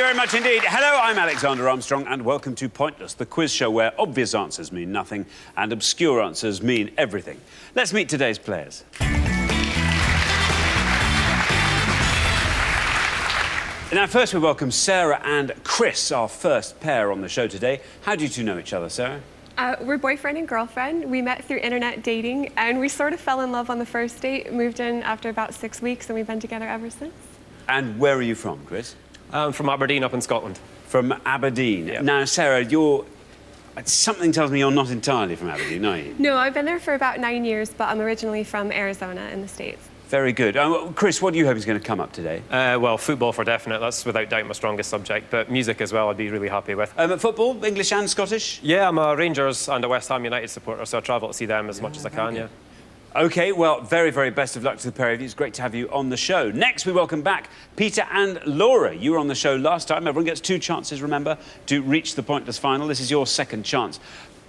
you very much indeed. Hello, I'm Alexander Armstrong, and welcome to Pointless, the quiz show where obvious answers mean nothing and obscure answers mean everything. Let's meet today's players. Now, first we welcome Sarah and Chris, our first pair on the show today. How do you two know each other, Sarah? We're boyfriend and girlfriend. We met through internet dating, and we sort of fell in love on the first date, moved in after about 6 weeks, and we've been together ever since. And where are you from, Chris? I'm from Aberdeen, up in Scotland. From Aberdeen. Yeah. Now, Sarah, something tells me you're not entirely from Aberdeen, are you? No, I've been there for about 9 years, but I'm originally from Arizona in the States. Very good. Chris, what do you hope is going to come up today? Well, football for definite. That's without doubt my strongest subject. But music as well, I'd be really happy with. Football, English and Scottish? Yeah, I'm a Rangers and a West Ham United supporter, so I travel to see them as much as I can, yeah. OK, well, very, very best of luck to the pair of you. It's great to have you on the show. Next, we welcome back Peter and Laura. You were on the show last time. Everyone gets 2 chances, remember, to reach the Pointless final. This is your second chance.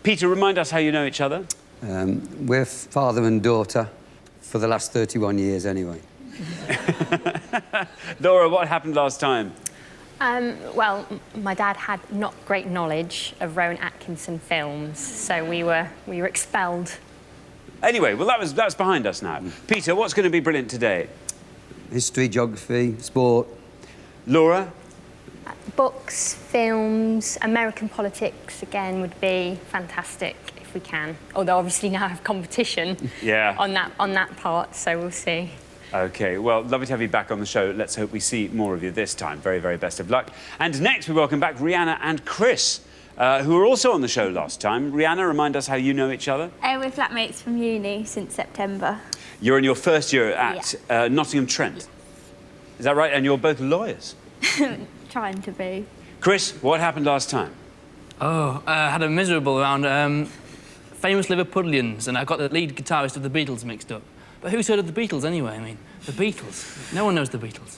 Peter, remind us how you know each other. We're father and daughter for the last 31 years, anyway. Laura, what happened last time? Well, my dad had not great knowledge of Rowan Atkinson films, so we were expelled. Anyway, well, that's behind us now. Peter, what's going to be brilliant today? History, geography, sport. Laura? Books, films, American politics, again, would be fantastic if we can. Although, obviously, now I have competition on that part, so we'll see. OK, well, lovely to have you back on the show. Let's hope we see more of you this time. Very, very best of luck. And next, we welcome back Rihanna and Chris, who were also on the show last time. Rihanna, remind us how you know each other. We're flatmates from uni since September. You're in your first year at Nottingham Trent. Is that right? And you're both lawyers? Trying to be. Chris, what happened last time? Oh, I had a miserable round. Famous Liverpudlians, and I got the lead guitarist of the Beatles mixed up. But who's heard of the Beatles anyway? I mean, the Beatles. No one knows the Beatles.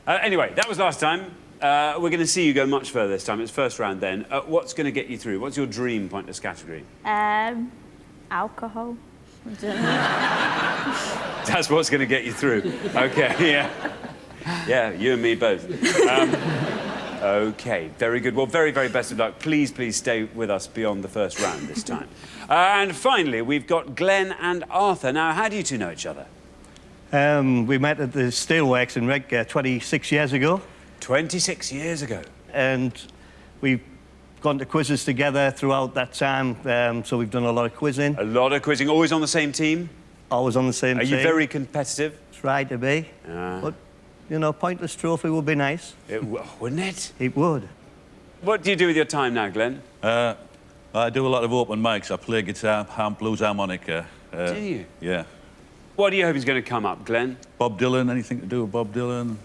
Anyway, that was last time. We're going to see you go much further this time. It's first round then. What's going to get you through? What's your dream Pointless category? Alcohol. I don't know. That's what's going to get you through. OK, yeah. Yeah, you and me both. OK, very good. Well, very, very best of luck. Please, please stay with us beyond the first round this time. And finally, we've got Glenn and Arthur. Now, how do you two know each other? We met at the Steelworks in Redcar 26 years ago. 26 years ago. And we've gone to quizzes together throughout that time, so we've done a lot of quizzing. A lot of quizzing. Always on the same team? Always on the same team. Are you very competitive? Try to be. But, you know, Pointless trophy would be nice. Wouldn't it? It would. What do you do with your time now, Glenn? I do a lot of open mics. I play guitar, blues harmonica. Do you? Yeah. What do you hope is going to come up, Glenn? Bob Dylan, anything to do with Bob Dylan,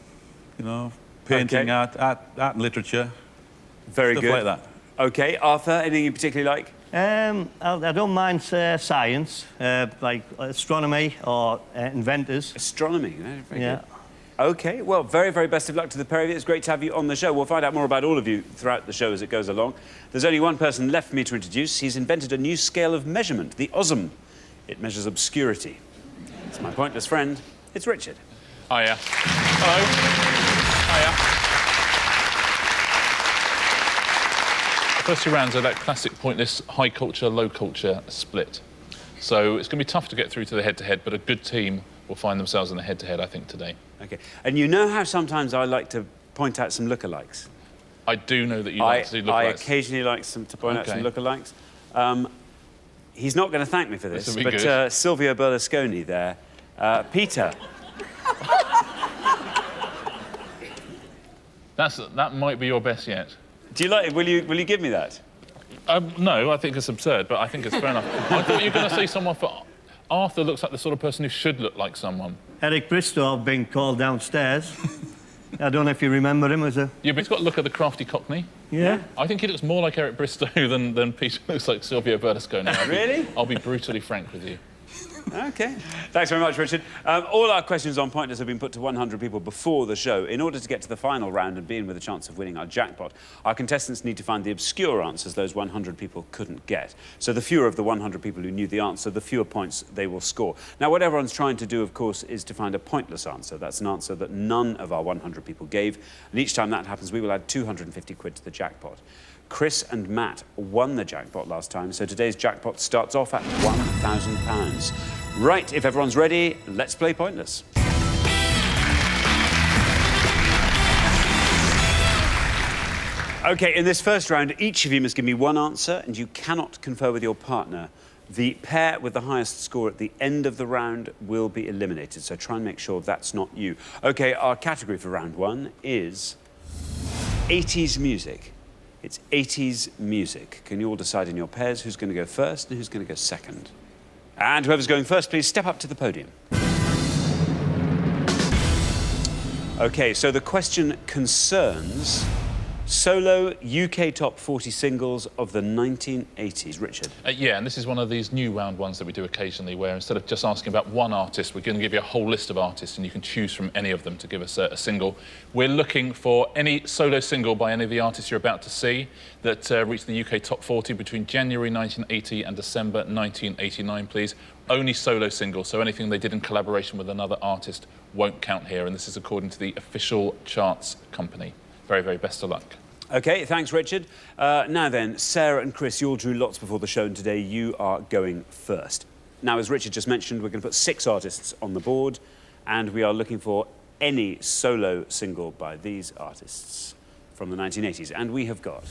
you know, painting, art and literature. Very stuff good. Like that. OK, Arthur, anything you particularly like? I don't mind science, like astronomy or inventors. Astronomy, very yeah. good. OK, well, very, very best of luck to the pair of you. It's great to have you on the show. We'll find out more about all of you throughout the show as it goes along. There's only one person left for me to introduce. He's invented a new scale of measurement, the Osman. It measures obscurity. It's my pointless friend. It's Richard. Hiya. Hello. Hiya. The first 2 rounds are that classic pointless high culture, low culture split. So it's going to be tough to get through to the head-to-head, but a good team will find themselves in the head-to-head, I think, today. OK. And you know how sometimes I like to point out some lookalikes? I do know that you like to do lookalikes. I occasionally like to point out some lookalikes. He's not going to thank me for this, but Silvio Berlusconi there. Peter. That might be your best yet. Do you like it? Will you give me that? No, I think it's absurd, but I think it's fair enough. I thought you were going to say someone for... Arthur looks like the sort of person who should look like someone. Eric Bristow being called downstairs. I don't know if you remember him as a... Yeah, but he's got a look of the crafty Cockney. Yeah? I think he looks more like Eric Bristow than Peter looks like Silvio Berlusconi. Really? I'll be brutally frank with you. OK. Thanks very much, Richard. All our questions on Pointless have been put to 100 people before the show. In order to get to the final round and be in with a chance of winning our jackpot, our contestants need to find the obscure answers those 100 people couldn't get. So the fewer of the 100 people who knew the answer, the fewer points they will score. Now, what everyone's trying to do, of course, is to find a pointless answer. That's an answer that none of our 100 people gave. And each time that happens, we will add 250 quid to the jackpot. Chris and Matt won the jackpot last time, so today's jackpot starts off at £1,000. Right, if everyone's ready, let's play Pointless. OK, in this first round, each of you must give me one answer, and you cannot confer with your partner. The pair with the highest score at the end of the round will be eliminated, so try and make sure that's not you. OK, our category for round one is 80s music. It's 80s music. Can you all decide in your pairs who's going to go first and who's going to go second? And whoever's going first, please step up to the podium. OK, so the question concerns solo UK top 40 singles of the 1980s. Richard? Yeah, and this is one of these new round ones that we do occasionally, where instead of just asking about one artist, we're going to give you a whole list of artists, and you can choose from any of them to give us a single. We're looking for any solo single by any of the artists you're about to see that reached the UK top 40 between January 1980 and December 1989, please. Only solo singles, so anything they did in collaboration with another artist won't count here, and this is according to the official charts company. Very, very best of luck. OK, thanks, Richard. Now then, Sarah and Chris, you all drew lots before the show, and today you are going first. Now, as Richard just mentioned, we're going to put 6 artists on the board, and we are looking for any solo single by these artists from the 1980s. And we have got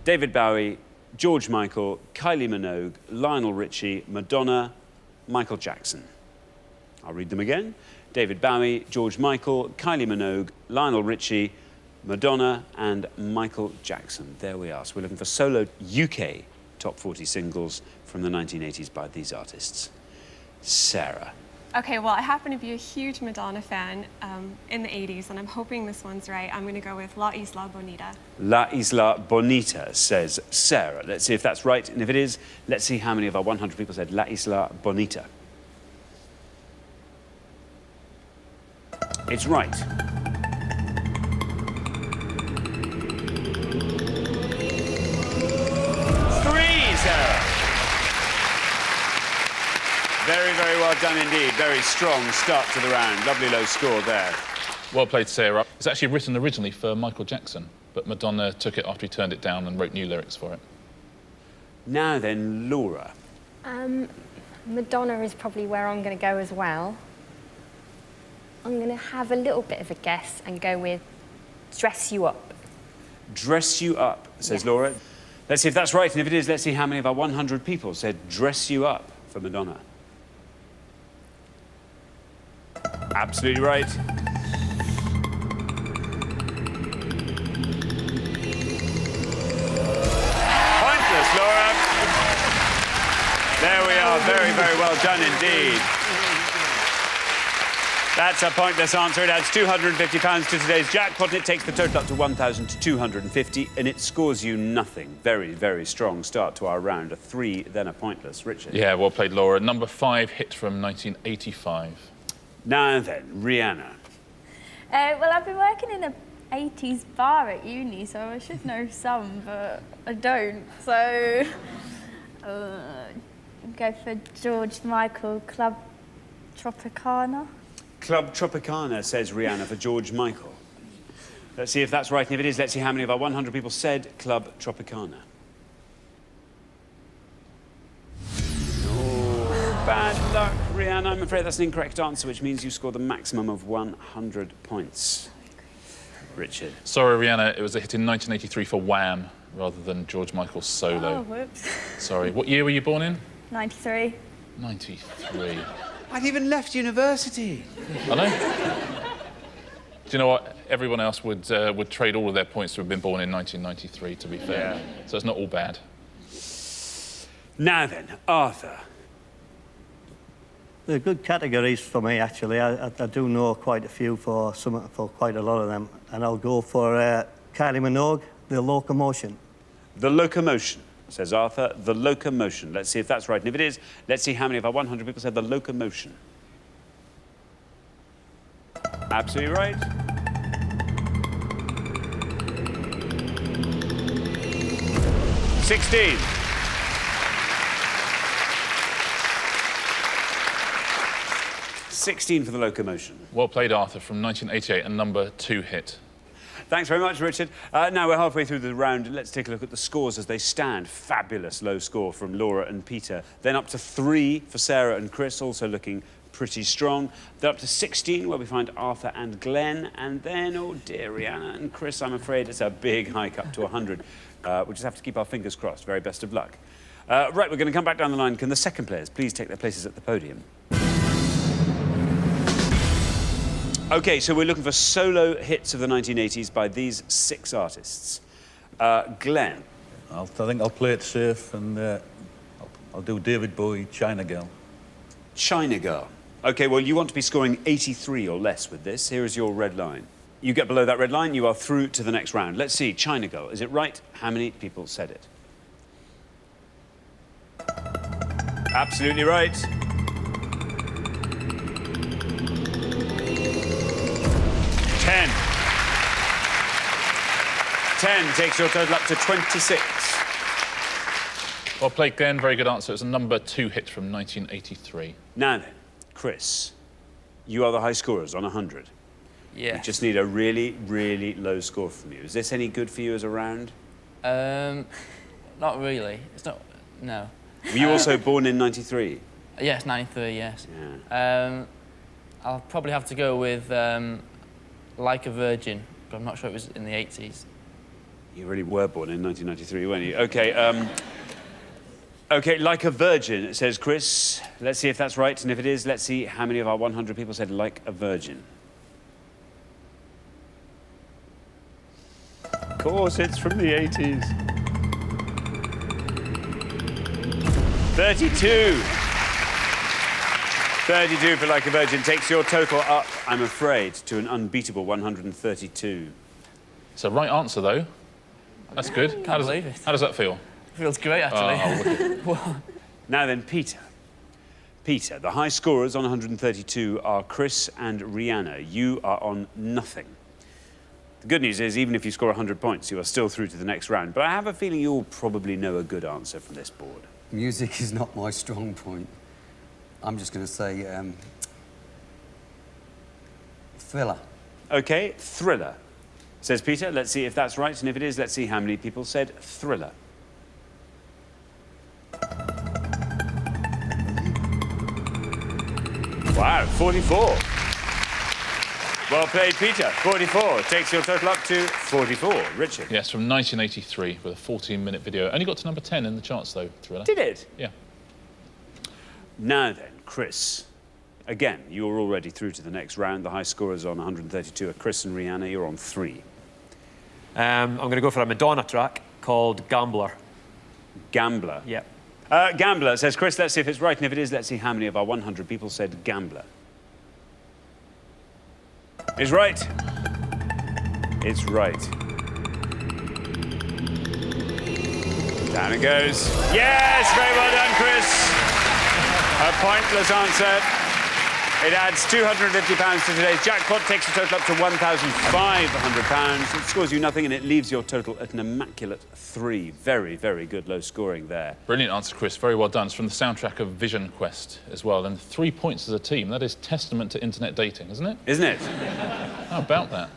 David Bowie, George Michael, Kylie Minogue, Lionel Richie, Madonna, Michael Jackson. I'll read them again. David Bowie, George Michael, Kylie Minogue, Lionel Richie, Madonna and Michael Jackson. There we are. So we're looking for solo UK top 40 singles from the 1980s by these artists. Sarah. OK, well, I happen to be a huge Madonna fan in the 80s, and I'm hoping this one's right. I'm going to go with La Isla Bonita. La Isla Bonita, says Sarah. Let's see if that's right. And if it is, let's see how many of our 100 people said La Isla Bonita. It's right. Very, very well done indeed. Very strong start to the round. Lovely low score there. Well played, Sarah. It's actually written originally for Michael Jackson, but Madonna took it after he turned it down and wrote new lyrics for it. Now then, Laura. Madonna is probably where I'm going to go as well. I'm going to have a little bit of a guess and go with Dress You Up. Dress You Up, says Yes. Laura. Let's see if that's right, and if it is, let's see how many of our 100 people said Dress You Up for Madonna. Absolutely right. Pointless, Laura. There we are. Very, very well done indeed. That's a pointless answer. It adds £250 to today's jackpot, and it takes the total up to 1,250, and it scores you nothing. Very, very strong start to our round. A 3, then a pointless. Richard? Yeah, well played, Laura. Number 5 hit from 1985. Now then, Rihanna. Well, I've been working in an 80s bar at uni, so I should know some, but I don't. So, go for George Michael, Club Tropicana. Club Tropicana, says Rihanna, for George Michael. Let's see if that's right, and if it is, let's see how many of our 100 people said Club Tropicana. Oh, bad luck, Rihanna. I'm afraid that's an incorrect answer, which means you scored the maximum of 100 points. Richard? Sorry, Rihanna, it was a hit in 1983 for Wham, rather than George Michael's solo. Oh, whoops. Sorry. What year were you born in? 93. 93. I'd even left university. I know. Do you know what? Everyone else would trade all of their points to have been born in 1993, to be fair. Yeah. So it's not all bad. Now then, Arthur. They're good categories for me, actually. I do know quite a few for quite a lot of them. And I'll go for Kylie Minogue, The Locomotion. The Locomotion. says Arthur. The locomotion. Let's see if that's right. And if it is, let's see how many of our 100 people said the locomotion. Absolutely right. $16. $16 for the locomotion. Well played, Arthur, from 1988, and number 2 hit. Thanks very much, Richard. Now we're halfway through the round. Let's take a look at the scores as they stand. Fabulous low score from Laura and Peter. Then up to 3 for Sarah and Chris, also looking pretty strong. Then up to 16, where we find Arthur and Glenn. And then, oh dear, Rihanna and Chris, I'm afraid it's a big hike up to 100. We'll just have to keep our fingers crossed. Very best of luck. Right, we're going to come back down the line. Can the second players please take their places at the podium? OK, so we're looking for solo hits of the 1980s by these 6 artists. Glenn. I think I'll play it safe, and I'll do David Bowie, China Girl. China Girl. OK, well, you want to be scoring 83 or less with this. Here is your red line. You get below that red line, you are through to the next round. Let's see, China Girl. Is it right? How many people said it? Absolutely right. 10. 10 takes your total up to 26. Well played, Glenn. Very good answer. It was a number 2 hit from 1983. Now then, Chris, you are the high scorers on 100. Yeah. We just need a really, really low score from you. Is this any good for you as a round? Not really. It's not. No. Were you also born in 93? Yes, 93. Yes. Yeah. I'll probably have to go with Like a Virgin, but I'm not sure it was in the 80s. You really were born in 1993, weren't you? OK, OK, Like a Virgin, says Chris. Let's see if that's right, and if it is, let's see how many of our 100 people said Like a Virgin. Of course, it's from the 80s. 32. 32 for Like a Virgin takes your total up, I'm afraid, to an unbeatable 132. It's a right answer, though. That's good. Can't believe it. How does that feel? Feels great, actually. Oh, Now then, Peter. Peter, the high scorers on 132 are Chris and Rihanna. You are on nothing. The good news is, even if you score 100 points, you are still through to the next round. But I have a feeling you'll probably know a good answer from this board. Music is not my strong point. I'm just going to say Thriller. OK, Thriller, says Peter. Let's see if that's right, and if it is, let's see how many people said Thriller. Wow, 44. Well played, Peter. 44 takes your total up to 44. Richard. Yes, from 1983 with a 14-minute video. Only got to number 10 in the charts, though, Thriller. Did it? Yeah. Now then, Chris. Again, you're already through to the next round. The high scorers on 132 are Chris and Rihanna. You're on 3. I'm going to go for a Madonna track called Gambler. Gambler? Yep. Gambler, says Chris. Let's see if it's right, and if it is, let's see how many of our 100 people said Gambler. It's right. It's right. Down it goes. Yes, very well done, Chris. A pointless answer. It adds £250 to today's jackpot, takes the total up to £1,500. It scores you nothing, and it leaves your total at an immaculate 3. Very, very good low scoring there. Brilliant answer, Chris. Very well done. It's from the soundtrack of Vision Quest as well. And 3 points as a team. That is testament to internet dating, isn't it? Isn't it? How about that?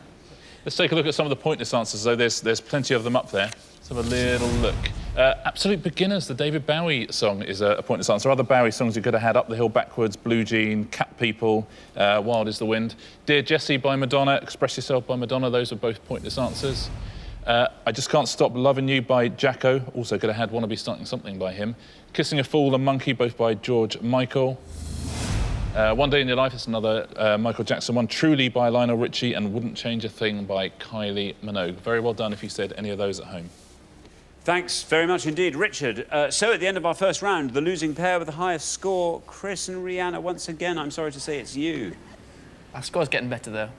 Let's take a look at some of the pointless answers, though. There's plenty of them up there. Let's have a little look. Absolute Beginners, the David Bowie song, is a pointless answer. Other Bowie songs you could have had: Up the Hill Backwards, Blue Jean, Cat People, Wild is the Wind. Dear Jessie by Madonna, Express Yourself by Madonna, those are both pointless answers. I Just Can't Stop Loving You by Jacko, also could have had Wanna Be Starting Something by him. Kissing a Fool and Monkey, both by George Michael. One Day in Your Life, that's another Michael Jackson one. Truly by Lionel Richie, and Wouldn't Change a Thing by Kylie Minogue. Very well done if you said any of those at home. Thanks very much indeed, Richard. So at the end of our first round, the losing pair with the highest score, Chris and Rihanna. Once again, I'm sorry to say it's you. Our score's getting better, though.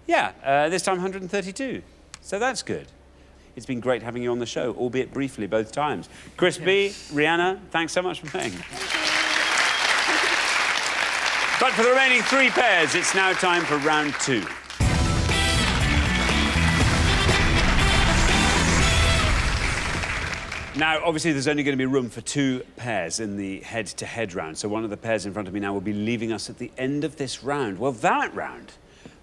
Yeah, this time 132. So that's good. It's been great having you on the show, albeit briefly both times. Chris B, Rihanna, thanks so much for playing. But for the remaining 3 pairs, it's now time for round 2. Now, obviously, there's only going to be room for 2 pairs in the head-to-head round, so one of the pairs in front of me now will be leaving us at the end of this round. Well, that round,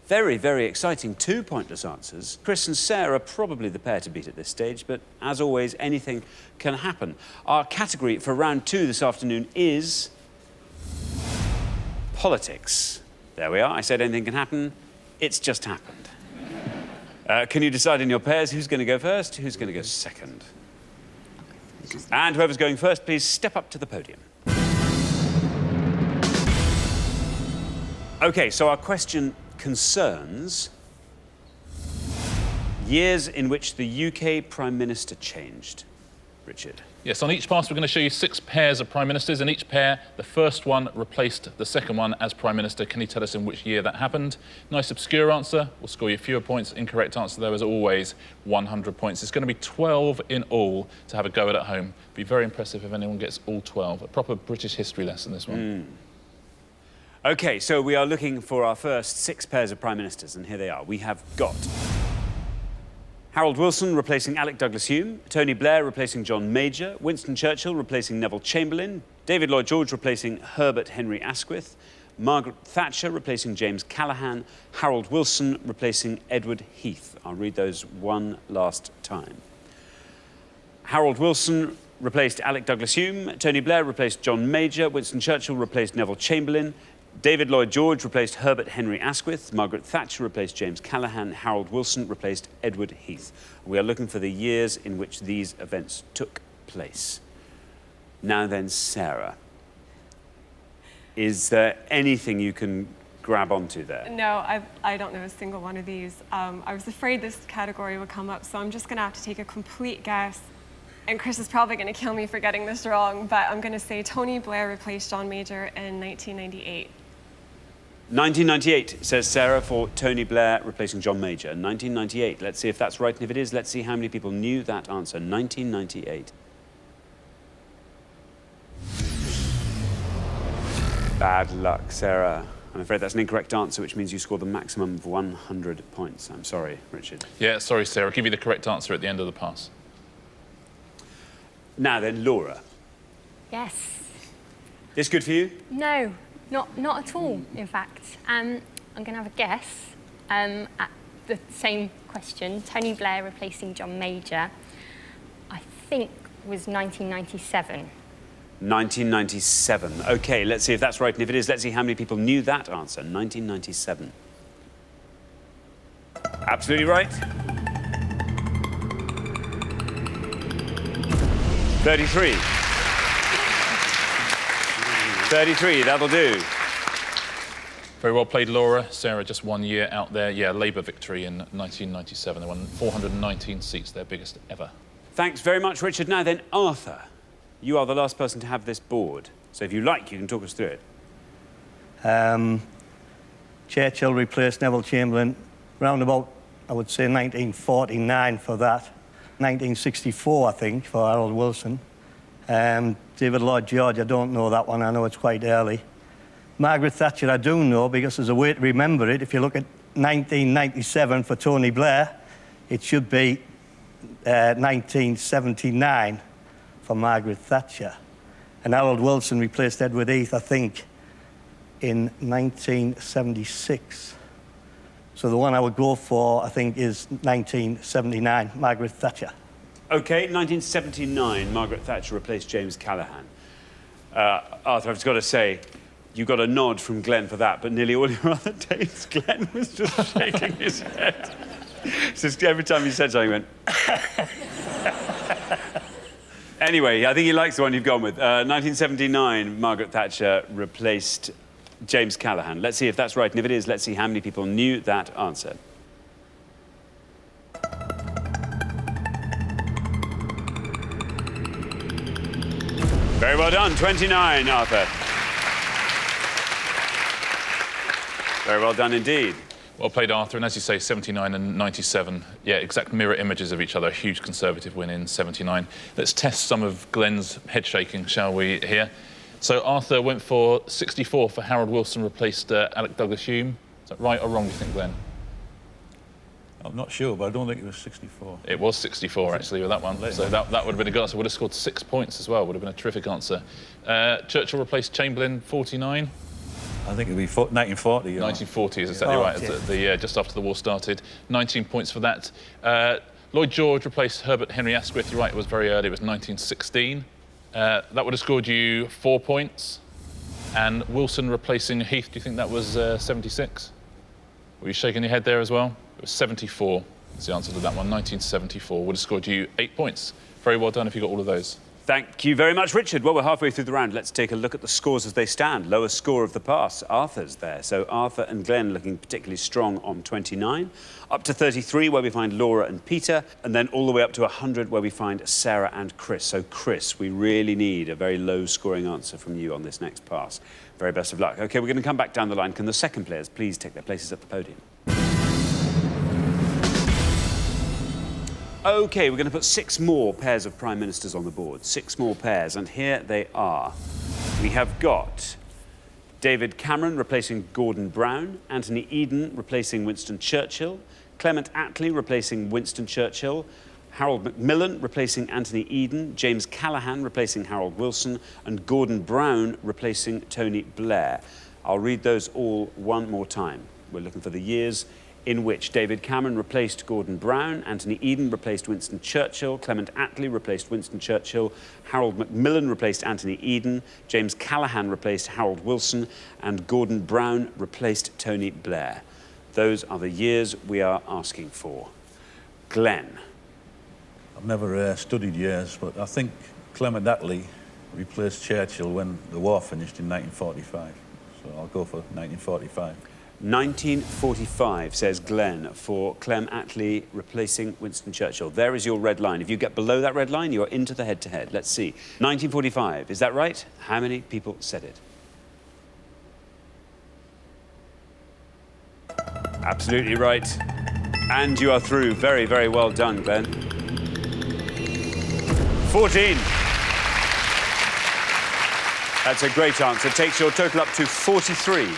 very, very exciting. 2 pointless answers. Chris and Sarah are probably the pair to beat at this stage, but as always, anything can happen. Our category for round 2 this afternoon is politics. There we are. I said anything can happen. It's just happened. Can you decide in your pairs who's going to go first, who's going to go second? And whoever's going first, please step up to the podium. OK, so our question concerns years in which the UK Prime Minister changed. Richard. Yes, on each pass we're going to show you 6 pairs of Prime Ministers. In each pair, the first one replaced the second one as Prime Minister. Can you tell us in which year that happened? Nice obscure answer. We'll score you fewer points. Incorrect answer, though, as always, 100 points. It's going to be 12 in all to have a go at home. Be very impressive if anyone gets all 12. A proper British history lesson, this one. OK, so we are looking for our first 6 pairs of Prime Ministers, and here they are. We have got Harold Wilson replacing Alec Douglas-Home, Tony Blair replacing John Major, Winston Churchill replacing Neville Chamberlain, David Lloyd George replacing Herbert Henry Asquith, Margaret Thatcher replacing James Callaghan, Harold Wilson replacing Edward Heath. I'll read those one last time. Harold Wilson replaced Alec Douglas-Home, Tony Blair replaced John Major, Winston Churchill replaced Neville Chamberlain, David Lloyd George replaced Herbert Henry Asquith, Margaret Thatcher replaced James Callaghan, Harold Wilson replaced Edward Heath. We are looking for the years in which these events took place. Now then, Sarah, is there anything you can grab onto there? No, I don't know a single one of these. I was afraid this category would come up, so I'm just going to have to take a complete guess. And Chris is probably going to kill me for getting this wrong, but I'm going to say Tony Blair replaced John Major in 1998. 1998, says Sarah, for Tony Blair replacing John Major. 1998. Let's see if that's right, and if it is, let's see how many people knew that answer. 1998. Bad luck, Sarah. I'm afraid that's an incorrect answer, which means you scored the maximum of 100 points. I'm sorry, Richard. Yeah, sorry, Sarah. I'll give you the correct answer at the end of the pass. Now then, Laura. Yes. This good for you? No, not at all, in fact. I'm going to have a guess at the same question. Tony Blair replacing John Major, I think, was 1997. 1997. OK, let's see if that's right. And if it is, let's see how many people knew that answer. 1997. Absolutely right. 33. 33, that'll do. Very well played, Laura. Sarah, just 1 year out there. Yeah, Labour victory in 1997. They won 419 seats, their biggest ever. Thanks very much, Richard. Now then, Arthur, you are the last person to have this board. So if you like, you can talk us through it. Churchill replaced Neville Chamberlain round about, I would say, 1949 for that. 1964, I think, for Harold Wilson. David Lloyd George, I don't know that one. I know it's quite early. Margaret Thatcher, I do know, because there's a way to remember it. If you look at 1997 for Tony Blair, it should be 1979 for Margaret Thatcher. And Harold Wilson replaced Edward Heath, I think, in 1976. So the one I would go for, I think, is 1979, Margaret Thatcher. OK, 1979, Margaret Thatcher replaced James Callaghan. Arthur, I've just got to say, you got a nod from Glenn for that, but nearly all your other dates, Glenn was just shaking his head. Just every time you said something, he went... Anyway, I think he likes the one you've gone with. 1979, Margaret Thatcher replaced James Callaghan. Let's see if that's right, and if it is, let's see how many people knew that answer. Very well done, 29, Arthur. Very well done indeed. Well played, Arthur, and as you say, 79 and 97, yeah, exact mirror images of each other. A huge Conservative win in 79. Let's test some of Glenn's head shaking, shall we, here? So Arthur went for 64 for Harold Wilson, replaced Alec Douglas-Hume. Is that right or wrong, do you think, Glenn? I'm not sure, but I don't think it was 64. It was 64, actually, with that one. So that would have been a good answer. Would have scored 6 points as well. Would have been a terrific answer. Churchill replaced Chamberlain, 49. I think it'd be 1940. 1940 is exactly right. Just after the war started. 19 points for that. Lloyd George replaced Herbert Henry Asquith. You're right, it was very early. It was 1916. That would have scored you 4 points. And Wilson replacing Heath, do you think that was 76? Were you shaking your head there as well? It was 74. That's the answer to that one. 1974 would have scored you 8 points. Very well done if you got all of those. Thank you very much, Richard. Well, we're halfway through the round. Let's take a look at the scores as they stand. Lowest score of the pass, Arthur's there. So Arthur and Glenn looking particularly strong on 29. Up to 33, where we find Laura and Peter. And then all the way up to 100, where we find Sarah and Chris. So, Chris, we really need a very low-scoring answer from you on this next pass. Very best of luck. OK, we're going to come back down the line. Can the second players please take their places at the podium? OK, we're going to put 6 more pairs of Prime Ministers on the board. 6 more pairs, and here they are. We have got David Cameron replacing Gordon Brown, Anthony Eden replacing Winston Churchill, Clement Attlee replacing Winston Churchill, Harold Macmillan replacing Anthony Eden, James Callaghan replacing Harold Wilson, and Gordon Brown replacing Tony Blair. I'll read those all one more time. We're looking for the years in which David Cameron replaced Gordon Brown, Anthony Eden replaced Winston Churchill, Clement Attlee replaced Winston Churchill, Harold Macmillan replaced Anthony Eden, James Callaghan replaced Harold Wilson, and Gordon Brown replaced Tony Blair. Those are the years we are asking for. Glenn. I've never studied years, but I think Clement Attlee replaced Churchill when the war finished in 1945. So I'll go for 1945. 1945, says Glenn, for Clem Attlee replacing Winston Churchill. There is your red line. If you get below that red line, you're into the head-to-head. Let's see. 1945, is that right? How many people said it? Absolutely right. And you are through. Very, very well done, Glenn. 14. That's a great answer. It takes your total up to 43.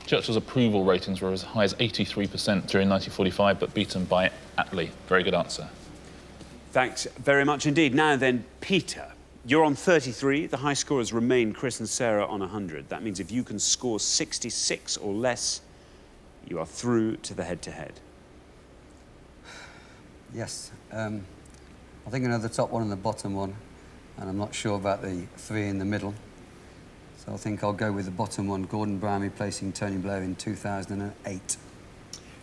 Churchill's approval ratings were as high as 83% during 1945, but beaten by Attlee. Very good answer. Thanks very much indeed. Now then, Peter, you're on 33. The high scorers remain Chris and Sarah on 100. That means if you can score 66 or less, you are through to the head-to-head. Yes. I think I know the top one and the bottom one, and I'm not sure about the 3 in the middle. So I think I'll go with the bottom one, Gordon Brown replacing Tony Blair in 2008.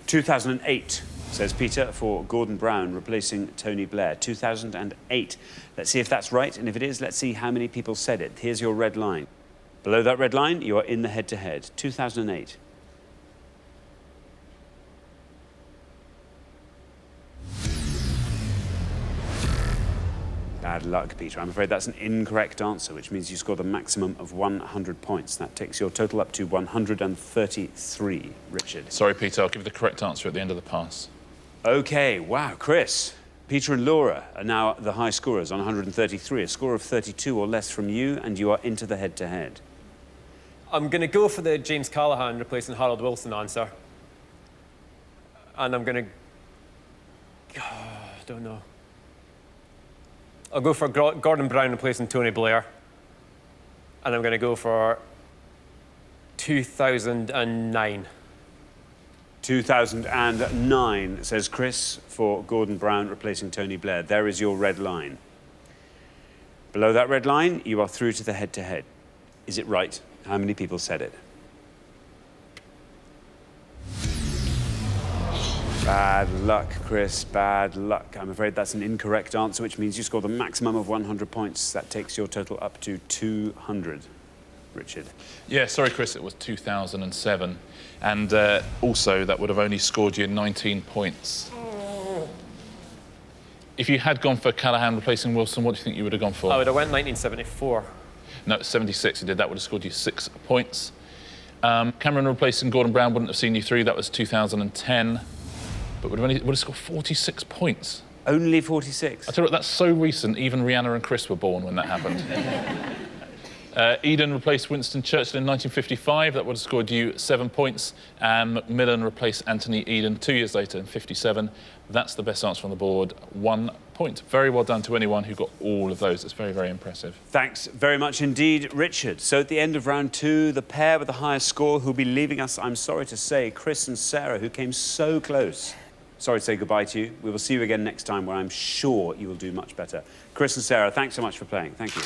2008, says Peter, for Gordon Brown replacing Tony Blair. 2008. Let's see if that's right, and if it is, let's see how many people said it. Here's your red line. Below that red line, you are in the head-to-head. 2008. Bad luck, Peter. I'm afraid that's an incorrect answer, which means you scored a maximum of 100 points. That takes your total up to 133, Richard. Sorry, Peter, I'll give you the correct answer at the end of the pass. OK, wow, Chris. Peter and Laura are now the high scorers on 133. A score of 32 or less from you, and you are into the head-to-head. I'm going to go for the James Callaghan replacing Harold Wilson answer. And I'm going to... I don't know. I'll go for Gordon Brown replacing Tony Blair. And I'm going to go for 2009. 2009, says Chris, for Gordon Brown replacing Tony Blair. There is your red line. Below that red line, you are through to the head-to-head. Is it right? How many people said it? Bad luck, Chris, bad luck. I'm afraid that's an incorrect answer, which means you scored the maximum of 100 points. That takes your total up to 200. Richard. Yeah, sorry, Chris, it was 2007. And also, that would have only scored you 19 points. If you had gone for Callaghan replacing Wilson, what do you think you would have gone for? I would have went 1974. No, 76 you did. That would have scored you 6 points. Cameron replacing Gordon Brown wouldn't have seen you through. That was 2010. But would have scored 46 points. Only 46? I tell you what, that's so recent, even Rihanna and Chris were born when that happened. Eden replaced Winston Churchill in 1955. That would have scored you 7 points. And Macmillan replaced Anthony Eden 2 years later in 57. That's the best answer on the board, 1 point. Very well done to anyone who got all of those. It's very, very impressive. Thanks very much indeed, Richard. So at the end of round 2, the pair with the highest score who'll be leaving us, I'm sorry to say, Chris and Sarah, who came so close. Sorry to say goodbye to you. We will see you again next time, where I'm sure you will do much better. Chris and Sarah, thanks so much for playing. Thank you.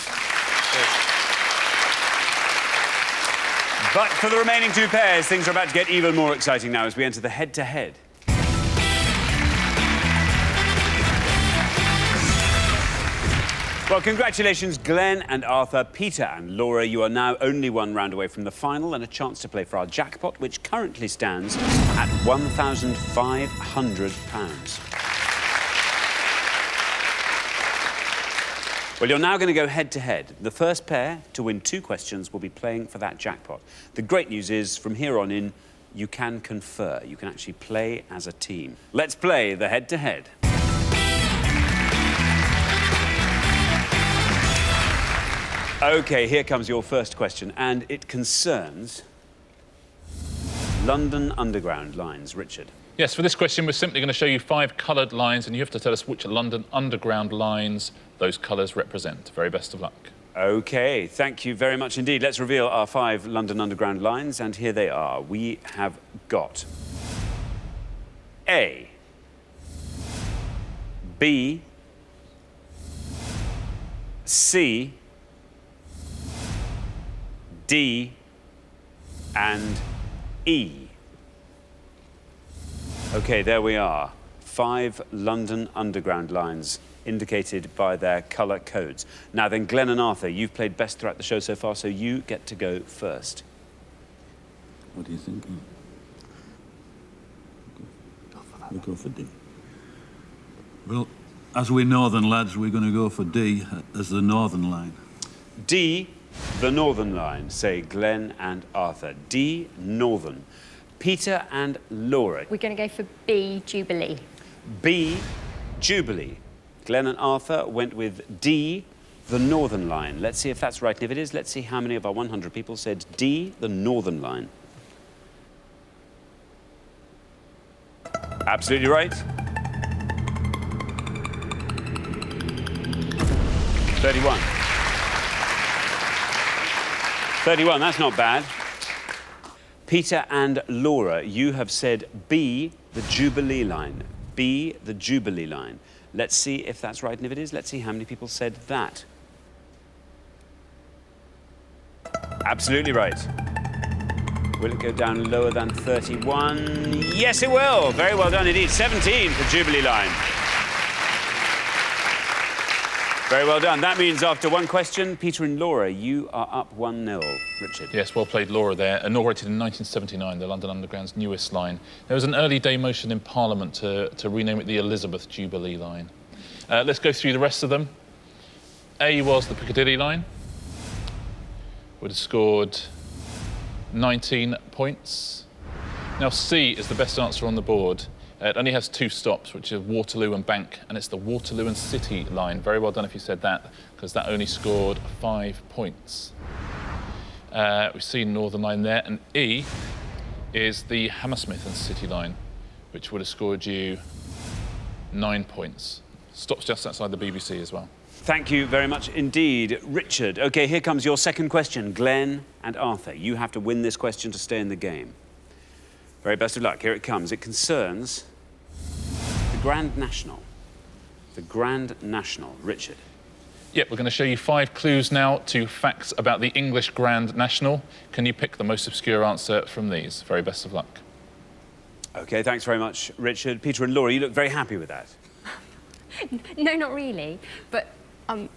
But for the remaining 2 pairs, things are about to get even more exciting now as we enter the head-to-head. Well, congratulations, Glenn and Arthur, Peter and Laura. You are now only 1 round away from the final and a chance to play for our jackpot, which currently stands at £1,500. Well, you're now going to go head-to-head. The first pair to win 2 questions will be playing for that jackpot. The great news is, from here on in, you can confer. You can actually play as a team. Let's play the head-to-head. OK, here comes your first question, and it concerns London Underground lines. Richard. Yes, for this question, we're simply going to show you 5 coloured lines, and you have to tell us which London Underground lines those colours represent. Very best of luck. OK, thank you very much indeed. Let's reveal our 5 London Underground lines, and here they are. We have got A, B, C, D and E. OK, there we are. 5 London Underground lines indicated by their colour codes. Now then, Glenn and Arthur, you've played best throughout the show so far, so you get to go first. What are you thinking? We'll go for D. Well, as we're northern lads, we're going to go for D as the northern line. D, the northern line, say Glenn and Arthur. D, northern. Peter and Laura. We're going to go for B, Jubilee. B, Jubilee. Glenn and Arthur went with D, the northern line. Let's see if that's right. And if it is, let's see how many of our 100 people said D, the northern line. Absolutely right. 31. 31, that's not bad. Peter and Laura, you have said B, the Jubilee line. B, the Jubilee line. Let's see if that's right, and if it is, let's see how many people said that. Absolutely right. Will it go down lower than 31? Yes, it will. Very well done indeed. 17 for Jubilee line. Very well done. That means after 1 question, Peter and Laura, you are up 1-0. Richard. Yes, well played, Laura there. Inaugurated in 1979, the London Underground's newest line. There was an early day motion in Parliament to rename it the Elizabeth Jubilee line. Let's go through the rest of them. A was the Piccadilly line. Would have scored 19 points. Now, C is the best answer on the board. It only has 2 stops, which are Waterloo and Bank, and it's the Waterloo and City line. Very well done if you said that, because that only scored 5 points. We've seen Northern Line there, and E is the Hammersmith and City line, which would have scored you 9 points. Stops just outside the BBC as well. Thank you very much indeed, Richard. OK, here comes your second question. Glenn and Arthur, you have to win this question to stay in the game. Very best of luck. Here it comes. It concerns the Grand National. The Grand National. Richard. Yep, we're going to show you 5 clues now to facts about the English Grand National. Can you pick the most obscure answer from these? Very best of luck. OK, thanks very much, Richard. Peter and Laura, you look very happy with that. No, not really. But I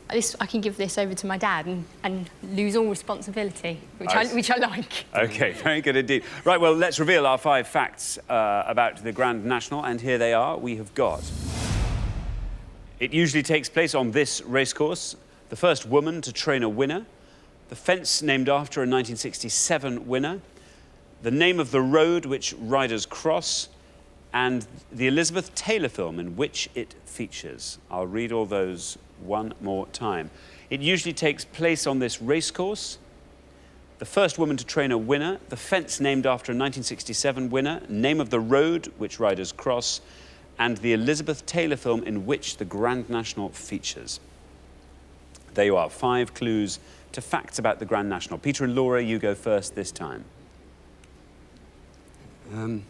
can give this over to my dad and lose all responsibility, which I like. OK, very good indeed. Right, well, let's reveal our 5 facts about the Grand National, and here they are. We have got... It usually takes place on this racecourse. The first woman to train a winner. The fence named after a 1967 winner. the name of the road which riders cross, and the Elizabeth Taylor film in which it features. I'll read all those one more time. It usually takes place on this racecourse. The first woman to train a winner, the fence named after a 1967 winner, name of the road which riders cross, and the Elizabeth Taylor film in which the Grand National features. There you are, 5 clues to facts about the Grand National. Peter and Laura, you go first this time. Well,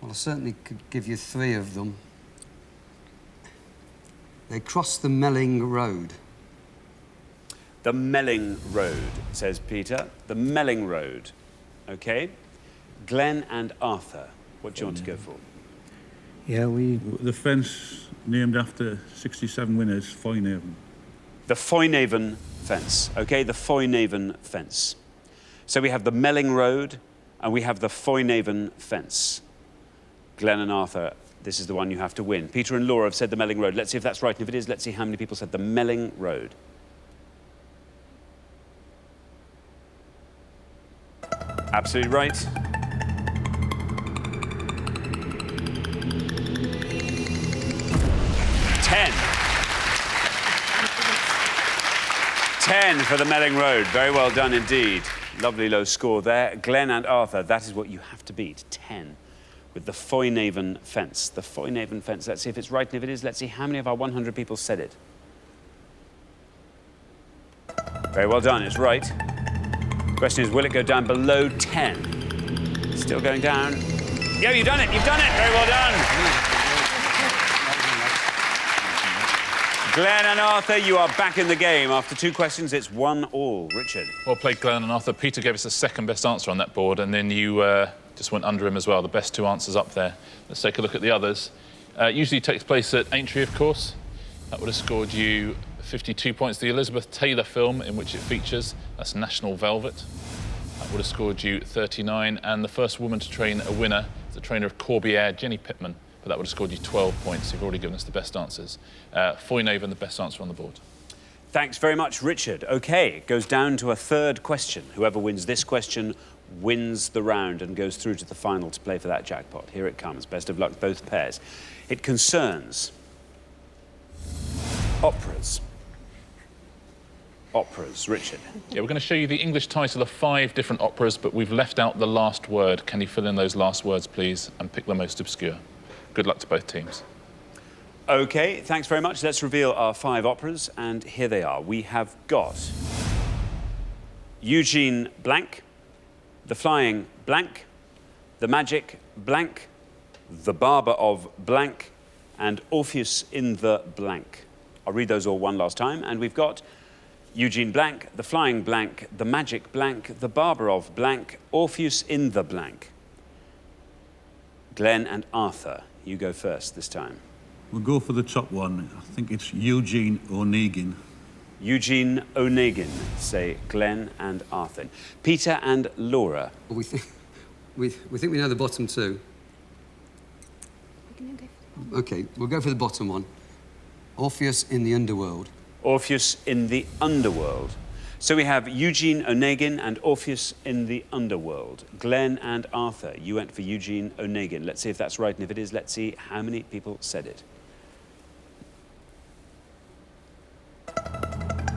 I certainly could give you 3 of them. They cross the Melling Road. The Melling Road, says Peter. The Melling Road. OK. Glenn and Arthur, what do you want to go for? Yeah, The fence named after 67 winners, Foynaven. The Foynaven fence, OK? The Foynaven fence. So we have the Melling Road and we have the Foynaven fence. Glenn and Arthur, this is the one you have to win. Peter and Laura have said the Melling Road. Let's see if that's right, and if it is, let's see how many people said the Melling Road. Absolutely right. Ten for the Melling Road. Very well done indeed. Lovely low score there. Glenn and Arthur, that is what you have to beat. 10 with the Foynaven fence. The Foynaven fence. Let's see if it's right, and if it is, let's see how many of our 100 people said it. Very well done, it's right. Question is, will it go down below 10? Still going down. Yeah, you've done it, you've done it. Very well done. Glenn and Arthur, you are back in the game. After 2 questions, it's 1-1. Richard. Well played, Glenn and Arthur. Peter gave us the second best answer on that board, and then you just went under him as well. The best 2 answers up there. Let's take a look at the others. Usually takes place at Aintree, of course. That would have scored you 52 points. The Elizabeth Taylor film in which it features, that's National Velvet. That would have scored you 39. And the first woman to train a winner is the trainer of Corbière, Jenny Pittman. But that would have scored you 12 points. You've already given us the best answers. Foynaven, the best answer on the board. Thanks very much, Richard. OK, it goes down to a 3rd question. Whoever wins this question wins the round and goes through to the final to play for that jackpot. Here it comes. Best of luck, both pairs. It concerns operas. Operas. Richard. Yeah, we're going to show you the English title of 5 different operas, but we've left out the last word. Can you fill in those last words, please, and pick the most obscure? Good luck to both teams. OK, thanks very much. Let's reveal our 5 operas, and here they are. We have got Eugene Blank, The Flying Blank, The Magic Blank, The Barber of Blank, and Orpheus in the Blank. I'll read those all one last time, and we've got Eugene Blank, The Flying Blank, The Magic Blank, The Barber of Blank, Orpheus in the Blank. Glenn and Arthur, you go first this time. We'll go for the top one. I think it's Eugene Onegin. Eugene Onegin, say Glenn and Arthur. Peter and Laura. We think we know the bottom 2. OK, we'll go for the bottom one. Orpheus in the Underworld. Orpheus in the Underworld. So we have Eugene Onegin and Orpheus in the Underworld. Glenn and Arthur, you went for Eugene Onegin. Let's see if that's right, and if it is, let's see how many people said it.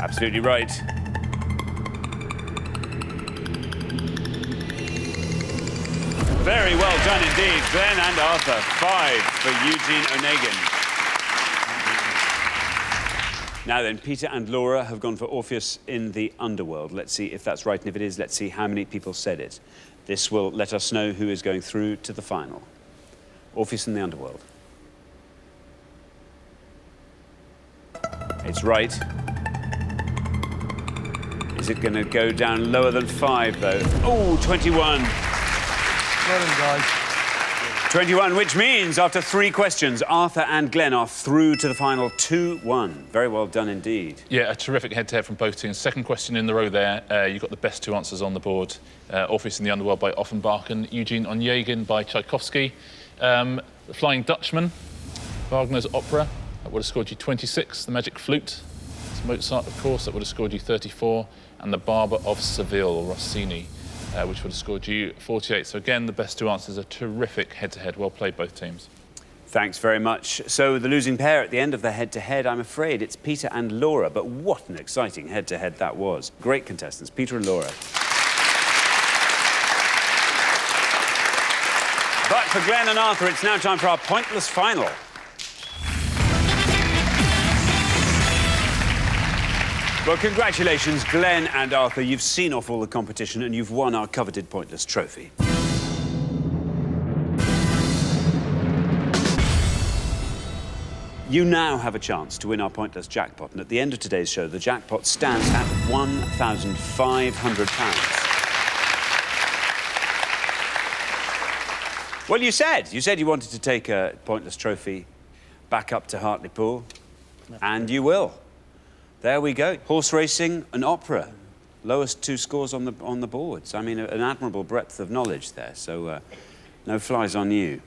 Absolutely right. Very well done indeed, Glenn and Arthur. 5 for Eugene Onegin. Now then, Peter and Laura have gone for Orpheus in the Underworld. Let's see if that's right, and if it is, let's see how many people said it. This will let us know who is going through to the final. Orpheus in the Underworld. It's right. Is it going to go down lower than 5, though? Oh, 21. Well done, guys. 21, which means after 3 questions, Arthur and Glenn are through to the final 2-1. Very well done indeed. Yeah, a terrific head-to-head from both teams. Second question in the row there. You got the best 2 answers on the board. Orpheus in the Underworld by Offenbachen, Eugene Onegin by Tchaikovsky. The Flying Dutchman, Wagner's opera. That would have scored you 26. The Magic Flute, it's Mozart, of course. That would have scored you 34. And The Barber of Seville, Rossini. which would have scored you 48. So again, the best two answers, a terrific head-to-head. Well played, both teams. Thanks very much. So the losing pair at the end of the head-to-head, I'm afraid it's Peter and Laura, but what an exciting head-to-head that was. Great contestants, Peter and Laura. But for Glenn and Arthur, it's now time for our pointless final. Well, congratulations, Glenn and Arthur. You've seen off all the competition and you've won our coveted pointless trophy. You now have a chance to win our pointless jackpot, and at the end of today's show, the jackpot stands at £1,500. Well, you said you wanted to take a pointless trophy back up to Hartlepool, and you will. There we go. Horse racing and opera. Lowest two scores on the boards. I mean, an admirable breadth of knowledge there, so no flies on you.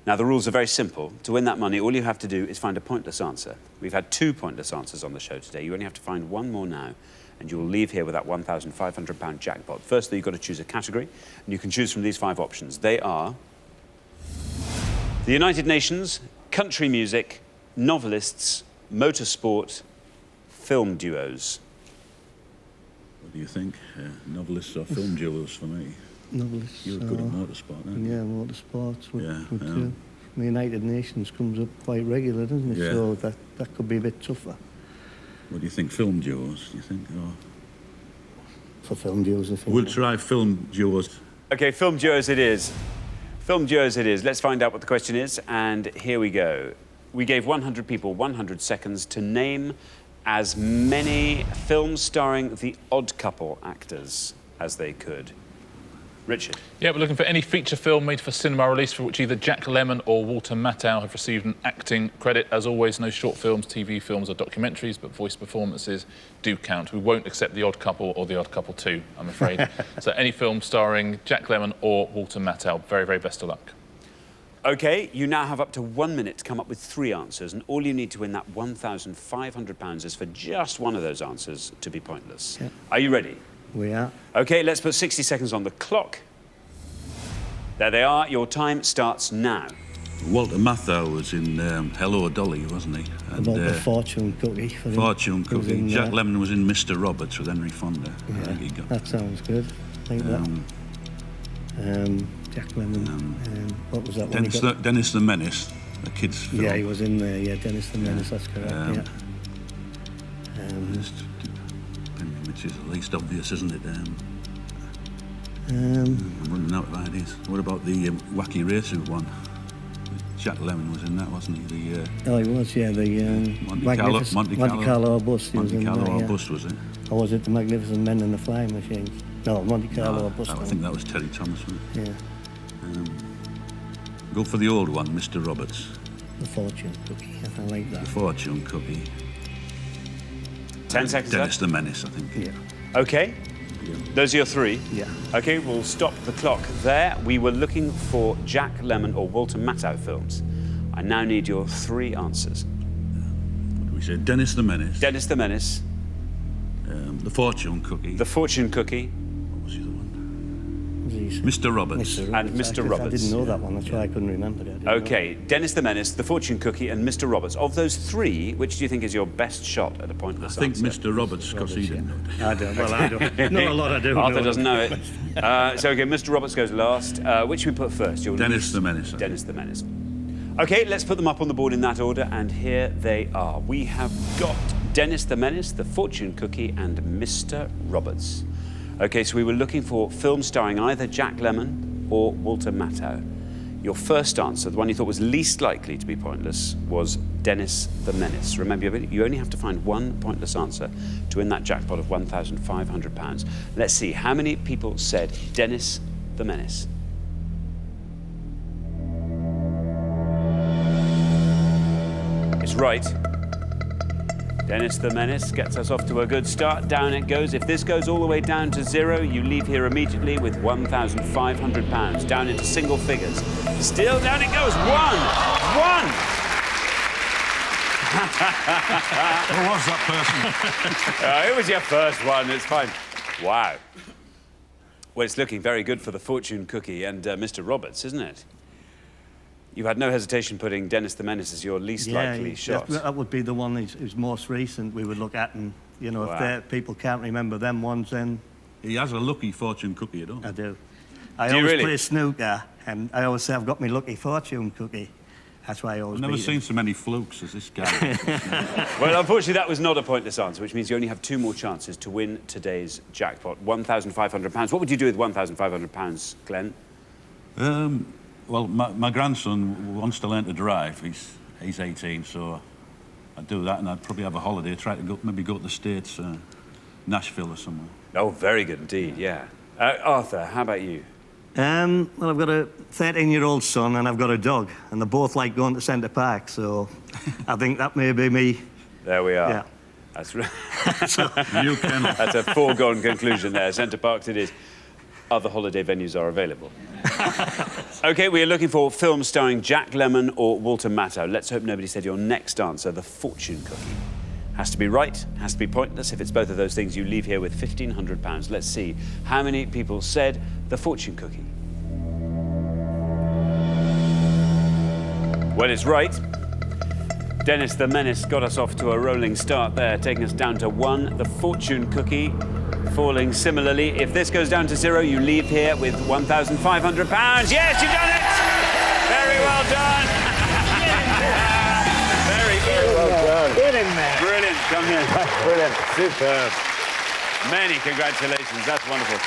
Now, the rules are very simple. To win that money, all you have to do is find a pointless answer. We've had 2 pointless answers on the show today. You only have to find one more now, and you will leave here with that £1,500 jackpot. Firstly, you've got to choose a category, and you can choose from these 5 options. They are the United Nations, country music, novelists, motorsport, film duos. What do you think? Novelists or film duos for me? Novelists. You were good at motorsport, aren't you? Yeah, motorsports would Yeah, do. The United Nations comes up quite regular, doesn't it? Yeah. So that could be a bit tougher. What do you think? Film duos, do you think? Or... For film duos, I think. We'll try film duos. OK, film duos it is. Film duos it is. Let's find out what the question is, and here we go. We gave 100 people 100 seconds to name as many films starring the odd couple actors as they could. Richard. Yeah, we're looking for any feature film made for cinema release for which either Jack Lemmon or Walter Matthau have received an acting credit. As always, no short films, TV films or documentaries, but voice performances do count. We won't accept The Odd Couple or The Odd Couple 2, I'm afraid. So any film starring Jack Lemmon or Walter Matthau. Very, very best of luck. OK, you now have up to 1 minute to come up with 3 answers, and all you need to win that £1,500 is for just one of those answers to be pointless. Yeah. Are you ready? We are. OK, let's put 60 seconds on the clock. There they are. Your time starts now. Walter Matthau was in Hello, Dolly, wasn't he? And, About the Fortune Cookie. For him. Fortune Cookie. Jack Lemmon was in Mr. Roberts with Henry Fonda. Yeah, I think he got that sounds good. I think that. Jack Lemmon. What was that one? Dennis the Menace, the kids' film. Yeah, he was in there. Yeah, Dennis the Menace. That's correct. Which is the least obvious, isn't it? I'm running out of ideas. What about the Wacky Racer one? Jack Lemmon was in that, wasn't he? Oh, he was, yeah. The Monte Carlo Bust. Monte Carlo Bust, was it? Or was it the Magnificent Men and the Flying Machines? No, Monte Carlo Bust. I think that was Terry Thomas, wasn't it? Yeah. Go for the old one, Mr. Roberts. The Fortune Cookie. I like that. The Fortune Cookie. 10 seconds Dennis left. the Menace, I think. Yeah. OK. Yeah. Those are your 3? Yeah. OK, we'll stop the clock there. We were looking for Jack Lemmon or Walter Matthau films. I now need your 3 answers. What do we say? Dennis the Menace. Dennis the Menace. The Fortune Cookie. The Fortune Cookie. What was the other one? Mr. Roberts. And Mr. Roberts. I didn't know that one, that's why I couldn't remember it. OK, Dennis the Menace, The Fortune Cookie and Mr. Roberts. Of those 3, which do you think is your best shot at a pointless answer? I think answer? Mr. Roberts, because he didn't know it. I don't. Well, I don't. Not a lot I do. Arthur doesn't know it. So, OK, Mr. Roberts goes last. Which should we put first? Dennis the Menace. Dennis the Menace. OK, let's put them up on the board in that order, and here they are. We have got Dennis the Menace, The Fortune Cookie and Mr. Roberts. OK, so we were looking for films starring either Jack Lemmon or Walter Matthau. Your first answer, the one you thought was least likely to be pointless, was Dennis the Menace. Remember, you only have to find one pointless answer to win that jackpot of £1,500. Let's see, how many people said Dennis the Menace? It's right. Dennis the Menace gets us off to a good start. Down it goes. If this goes all the way down to 0, you leave here immediately with £1,500. Down into single figures. Still down it goes. 1! 1! Who was that person? It was your first one. It's fine. Wow. Well, it's looking very good for the fortune cookie and Mr. Roberts, isn't it? You had no hesitation putting Dennis the Menace as your least likely shot. That would be the one who's most recent we would look at, and, you know, if people can't remember them ones, then... He has a lucky fortune cookie, you know? I do. I always play snooker, and I always say I've got my lucky fortune cookie. That's why I always I've never seen so many flukes as this guy. Well, unfortunately, that was not a pointless answer, which means you only have 2 more chances to win today's jackpot, £1,500. What would you do with £1,500, Glenn? Well, my grandson wants to learn to drive. He's 18, so I'd do that, and I'd probably have a holiday, try to maybe go to the States, Nashville or somewhere. Oh, very good indeed, yeah. Arthur, how about you? Well, I've got a 13-year-old son and I've got a dog, and they both like going to Centre Park, so I think that may be me. There we are. Yeah. That's right. You can. That's a foregone conclusion there. Centre Parks it is. Other holiday venues are available. OK, we are looking for films starring Jack Lemmon or Walter Matthau. Let's hope nobody said your next answer, the fortune cookie. Has to be right, has to be pointless. If it's both of those things, you leave here with £1,500. Let's see how many people said the fortune cookie. Well, it's right. Dennis the Menace got us off to a rolling start there, taking us down to 1. The fortune cookie falling similarly. If this goes down to 0, you leave here with £1,500. Yes, you've done it! Very well done. Very well done. Get in there. Brilliant. Come here. Brilliant. Superb. Many congratulations. That's wonderful.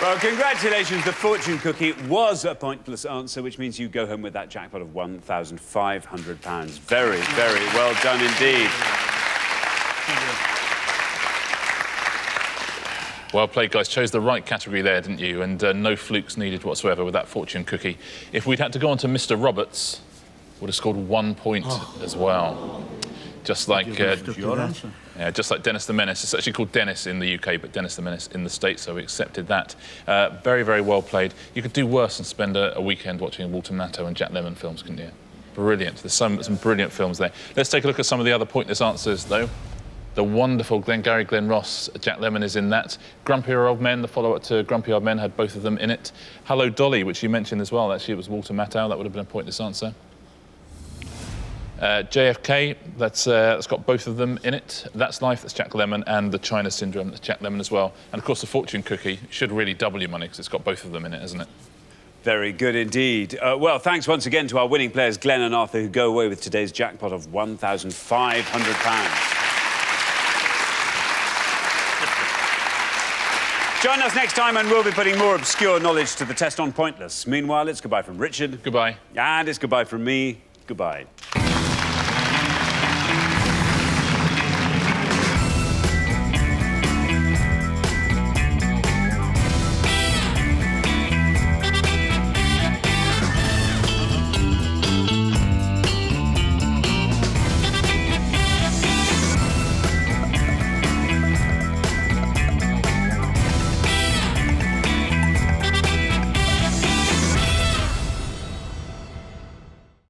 Well, congratulations. The fortune cookie was a pointless answer, which means you go home with that jackpot of £1,500. Very, very well done indeed. Well played, guys. Chose the right category there, didn't you? And no flukes needed whatsoever with that fortune cookie. If we'd had to go on to Mr. Roberts, would have scored 1 point as well. Just like just like Dennis the Menace. It's actually called Dennis in the UK, but Dennis the Menace in the States, so we accepted that. Very, very well played. You could do worse than spend a weekend watching Walter Matthau and Jack Lemmon films, couldn't you? Brilliant. There's some brilliant films there. Let's take a look at some of the other pointless answers, though. The wonderful Glengarry Glen Ross, Jack Lemmon is in that. Grumpy Old Men, the follow-up to Grumpy Old Men, had both of them in it. Hello Dolly, which you mentioned as well. Actually, it was Walter Matthau. That would have been a pointless answer. JFK, that's got both of them in it. That's Life, that's Jack Lemmon, and The China Syndrome, that's Jack Lemmon as well. And of course, the fortune cookie should really double your money because it's got both of them in it, hasn't it? Very good indeed. Well, thanks once again to our winning players, Glenn and Arthur, who go away with today's jackpot of £1,500. Join us next time and we'll be putting more obscure knowledge to the test on Pointless. Meanwhile, it's goodbye from Richard. Goodbye. And it's goodbye from me. Goodbye.